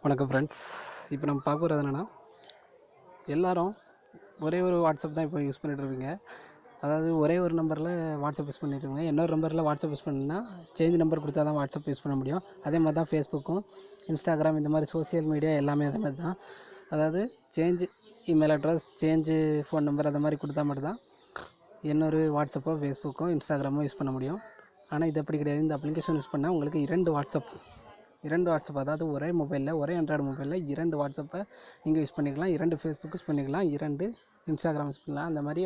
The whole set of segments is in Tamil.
வணக்கம் ஃப்ரெண்ட்ஸ். இப்போ நம்ம பார்க்க போகிறது என்னென்னா, எல்லோரும் ஒரே ஒரு வாட்ஸ்அப் தான் இப்போ யூஸ் பண்ணிகிட்ருப்பீங்க. அதாவது ஒரே ஒரு நம்பரில் வாட்ஸ்அப் யூஸ் பண்ணிட்டுருங்க. இன்னொரு நம்பரில் வாட்ஸ்அப் யூஸ் பண்ணால் சேஞ்ச் நம்பர் கொடுத்தா தான் வாட்ஸ்அப் யூஸ் பண்ண முடியும். அதே மாதிரி தான் ஃபேஸ்புக்கும் இன்ஸ்டாகிராம் இந்த மாதிரி சோசியல் மீடியா எல்லாமே அதே மாதிரி தான். அதாவது change email address, change phone number அந்த மாதிரி கொடுத்தா மட்டும்தான் இன்னொரு வாட்ஸ்அப்போ ஃபேஸ்புக்கோ இன்ஸ்டாகிராமோ யூஸ் பண்ண முடியும். ஆனால் இது அப்படி கிடையாது. இந்த அப்ளிகேஷன் யூஸ் பண்ணால் உங்களுக்கு இரண்டு வாட்ஸ்அப், அதாவது ஒரே மொபைலில், ஒரே ஆண்ட்ராய்டு மொபைலில் 2 வாட்ஸ்அப்பை நீங்கள் யூஸ் பண்ணிக்கலாம், 2 ஃபேஸ்புக் யூஸ் பண்ணிக்கலாம், 2 இன்ஸ்டாகிராம் யூஸ் பண்ணலாம். அந்த மாதிரி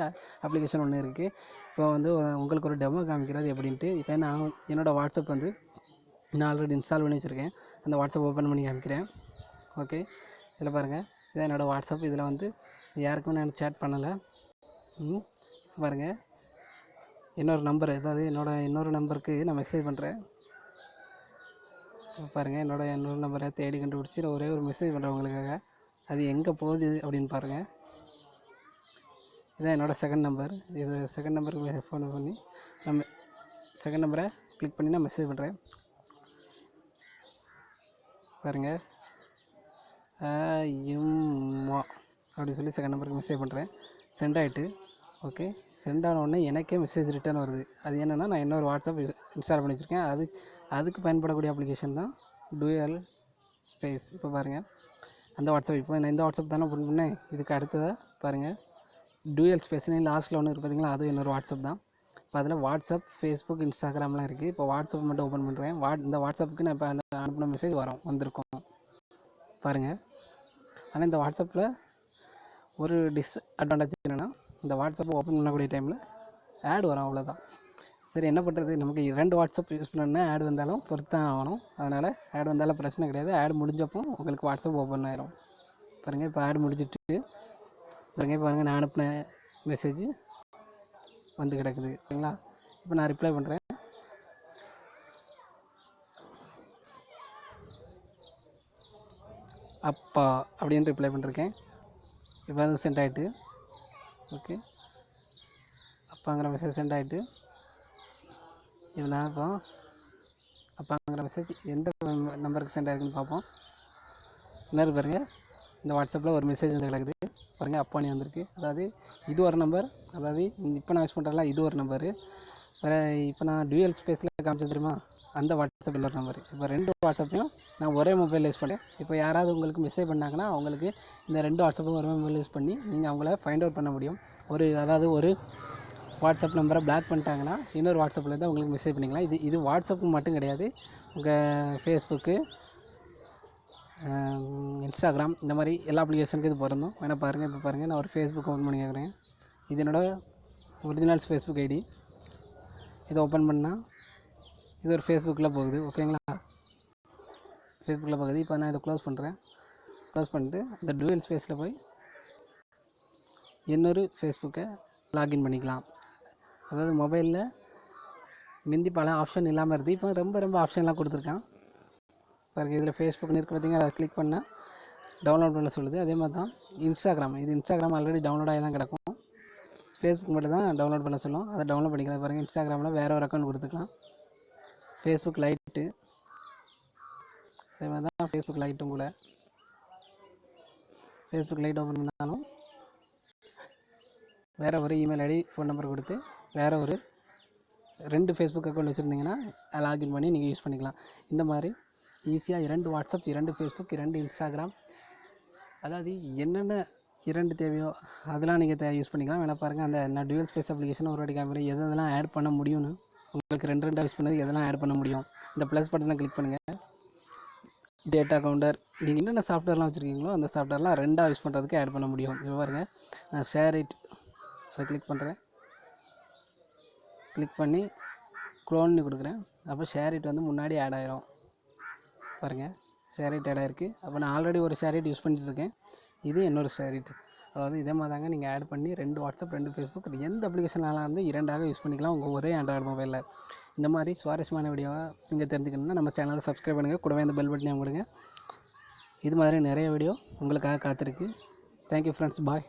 அப்ளிகேஷன் ஒன்று இருக்குது. இப்போ வந்து உங்களுக்கு ஒரு டெமோ காமிக்கிறது எப்படின்ட்டு. இப்போ நான் என்னோடய வாட்ஸ்அப் வந்து நான் ஆல்ரெடி இன்ஸ்டால் பண்ணி வச்சுருக்கேன். அந்த வாட்ஸ்அப் ஓப்பன் பண்ணி காமிக்கிறேன். ஓகே, இதில் பாருங்கள், இதான் என்னோடய வாட்ஸ்அப். இதில் வந்து யாருக்கும் நான் சேட் பண்ணலை. பாருங்கள், இன்னொரு நம்பர், அதாவது இன்னொரு நம்பருக்கு நான் மெசேஜ் பண்ணுறேன். பாருங்கள், இன்னொரு நம்பரை தேடி கண்டுபிடிச்சி ஒரே ஒரு மெசேஜ் பண்ணுறேன் உங்களுக்காக. அது எங்கே போகுது அப்படின்னு பாருங்கள். இதான் என்னோடய செகண்ட் நம்பர். இது செகண்ட் நம்பருக்கு ஃபோன் பண்ணி நம்ம செகண்ட் நம்பரை கிளிக் பண்ணி நான் மெசேஜ் பண்ணுறேன். பாருங்கள், அப்படி சொல்லி செகண்ட் நம்பருக்கு மெசேஜ் பண்ணுறேன். சென்ட் ஆகிட்டு. ஓகே, சென்ட் ஆன உடனே எனக்கே மெசேஜ் ரிட்டர்ன் வருது. அது என்னென்னா, நான் இன்னொரு வாட்ஸ்அப் இன்ஸ்டால் பண்ணி வச்சுருக்கேன். அதுக்கு பயன்படக்கூடிய அப்ளிகேஷன் தான் டூயல் ஸ்பேஸ். இப்போ பாருங்கள், அந்த வாட்ஸ்அப், இப்போ நான் இந்த வாட்ஸ்அப் தானே ஓப்பன் பண்ணேன். இதுக்கு அடுத்ததாக பாருங்கள், டூயல் ஸ்பேஸ்னு லாஸ்ட்டில் ஒன்று இருக்குது பார்த்தீங்களா, அதுவும் இன்னொரு வாட்ஸ்அப் தான். இப்போ அதில் வாட்ஸ்அப், ஃபேஸ்புக், இன்ஸ்டாகிராம்லாம் இருக்குது. இப்போ வாட்ஸ்அப் மட்டும் ஓப்பன் பண்ணுறேன். இந்த வாட்ஸ்அப்புக்கு நான் இப்போ அனுப்பின மெசேஜ் வந்திருக்கும் பாருங்கள். ஆனால் இந்த வாட்ஸ்அப்பில் ஒரு டிஸ்அட்வான்டேஜ் என்னென்னா, இந்த வாட்ஸ்அப்பை ஓப்பன் பண்ணக்கூடிய டைமில் ஆட் வரும், அவ்வளோதான். சரி, என்ன பண்ணுறது, நமக்கு 2 வாட்ஸ்அப் யூஸ் பண்ணணுன்னா ஆட் வந்தாலும் பொறுத்தான் ஆகணும். அதனால் ஆட் வந்தாலும் பிரச்சனை கிடையாது. ஆட் முடிஞ்சப்போ உங்களுக்கு வாட்ஸ்அப் ஓப்பன் ஆயிரும். பாருங்கள், இப்போ ஆட் முடிஞ்சிட்டு பாருங்கள், நான் அனுப்பின மெசேஜ் வந்து கிடக்குது. ஓகேங்களா? இப்போ நான் ரிப்ளை பண்ணுறேன். அப்பா அப்படின்னு ரிப்ளை பண்ணிருக்கேன். இப்போ அது சென்ட் ஆகிட்டு. ஓகே, அப்பாங்கிற மெசேஜ் சென்ட் ஆகிட்டு. இதில் இப்போ அப்பாங்கிற மெசேஜ் எந்த நம்பருக்கு சென்ட் ஆகிருக்குன்னு பார்ப்போம். இன்னொரு பாருங்கள், இந்த வாட்ஸ்அப்பில் ஒரு மெசேஜ் வந்து கிடக்குது பாருங்கள், அப்பானி வந்திருக்கு. அதாவது இது ஒரு நம்பர், அதாவது இப்போ நான் யூஸ் பண்ணுறல இது ஒரு நம்பரு. வேறு இப்போ நான் டூயல் ஸ்பேஸில் காமிச்சது தெரியுமா, அந்த வாட்ஸ்அப் இன்னொரு நம்பர். இப்போ 2 வாட்ஸ்அப்பையும் நான் ஒரே மொபைல் யூஸ் பண்ணேன். இப்போ யாராவது உங்களுக்கு மெசேஜ் பண்ணாங்கன்னா அவங்களுக்கு இந்த 2 வாட்ஸ்அப்பும் ஒரே மொபைல் யூஸ் பண்ணி நீங்கள் அவங்கள ஃபைண்ட் அவுட் பண்ண முடியும். அதாவது ஒரு வாட்ஸ்அப் நம்பரை பிளாக் பண்ணிட்டாங்கன்னா இன்னொரு வாட்ஸ்அப்பில் தான் உங்களுக்கு மெசேஜ் பண்ணிக்கலாம். இது வாட்ஸ்அப்புக்கு மட்டும் கிடையாது, உங்கள் ஃபேஸ்புக்கு, இன்ஸ்டாகிராம் இந்த மாதிரி எல்லா அப்ளிகேஷனுக்கும் இது பொருந்தும். வேணால் பாருங்கள். இப்போ பாருங்கள், நான் ஒரு ஃபேஸ்புக் ஓப்பன் பண்ணி கேட்குறேன். இது என்னோடய ஒரிஜினல் ஃபேஸ்புக் ஐடி. இதை ஓப்பன் பண்ணால் இது ஒரு ஃபேஸ்புக்கில் போகுது. ஓகேங்களா? ஃபேஸ்புக்கில் போகுது. இப்போ நான் இதை க்ளோஸ் பண்ணுறேன். க்ளோஸ் பண்ணிட்டு இந்த டூயல் ஸ்பேஸில் போய் இன்னொரு ஃபேஸ்புக்கை லாகின் பண்ணிக்கலாம். அதாவது மொபைலில் முந்தி பல ஆப்ஷன் இல்லாமல் இருக்குது, இப்போ ரொம்ப ஆப்ஷன்லாம் கொடுத்துருக்கான் பாருங்கள். இதில் ஃபேஸ்புக்னு இருக்குது பார்த்தீங்கன்னா, அதை கிளிக் பண்ணால் டவுன்லோட் பண்ண சொல்லுது. அதே மாதிரி தான் இன்ஸ்டாகிராம். இது இன்ஸ்டாகிராம் ஆல்ரெடி டவுன்லோட் ஆகி தான் கிடக்கும். ஃபேஸ்புக் மட்டும் தான் டவுன்லோட் பண்ண சொல்லும். அதை டவுன்லோட் பண்ணிக்கலாம். பாருங்கள், இன்ஸ்டாகிராமில் வேறு ஒரு அக்கௌண்ட் கொடுத்துக்கலாம். ஃபேஸ்புக் லைட்டு, அதே மாதிரி தான் ஃபேஸ்புக் லைட்டும் கூட. ஃபேஸ்புக் லைட் ஓப்பன் பண்ணாலும் வேறு ஒரு இமெயில் ஐடி, ஃபோன் நம்பர் கொடுத்து வேறு ஒரு 2 ஃபேஸ்புக் அக்கௌண்ட் வச்சுருந்தீங்கன்னா லாகின் பண்ணி நீங்கள் யூஸ் பண்ணிக்கலாம். இந்த மாதிரி ஈஸியாக 2 வாட்ஸ்அப், 2 ஃபேஸ்புக், 2 இன்ஸ்டாகிராம், அதாவது என்னென்ன 2 தேவையோ அதெல்லாம் நீங்கள் யூஸ் பண்ணிக்கலாம். வேணால் பாருங்கள், அந்த நான் டூயல் ஸ்பேஸ் அப்ளிகேஷன் ஒரு வாட்டி காமிக்கிறேன், எதெல்லாம் ஆட் பண்ண முடியும்னு. உங்களுக்கு 2 யூஸ் பண்ணது எதெல்லாம் ஆட் பண்ண முடியும். இந்த ப்ளஸ் பட்டனை கிளிக் பண்ணுங்கள். டேட்டா கவுண்டர், நீங்கள் என்னென்ன சாஃப்ட்வேர்லாம் வச்சுருக்கீங்களோ அந்த சாஃப்ட்வேர்லாம் 2 யூஸ் பண்ணுறதுக்கு ஆட் பண்ண முடியும். இப்போ பாருங்கள், நான் ஷேர் இட் அதை கிளிக் பண்ணுறேன். கிளிக் பண்ணி க்ளோன்னு கொடுக்குறேன். அப்போ ஷேர் இட் வந்து முன்னாடி ஆட் ஆகிரும். பாருங்கள், ஷேர் இட் ஆட் ஆகிருக்கு. அப்போ நான் ஆல்ரெடி ஒரு ஷேர் இட் யூஸ் பண்ணிட்டுருக்கேன். இது இன்னொரு ஷேர் இட். அதாவது இதே மாதிரி தாங்க நீங்கள் ஆட் பண்ணி 2 வாட்ஸ்அப், 2 ஃபேஸ்புக், எந்த அப்ளிகேஷனாலும் வந்து 2ஆக யூஸ் பண்ணிக்கலாம் உங்கள் ஒரே ஆண்ட்ராய்டு மொபைலில். இந்த மாதிரி சுவாரஸ்யமான வீடியோவை நீங்கள் தெரிஞ்சுக்கணுன்னா நம்ம சேனலை சப்ஸ்கிரைப் பண்ணுங்கள். கூடவே இந்த பெல் பட்டனையும் கொடுங்க. இது மாதிரி நிறைய வீடியோ உங்களுக்காக காத்திருக்கு. தேங்க்யூ ஃப்ரெண்ட்ஸ், பாய்.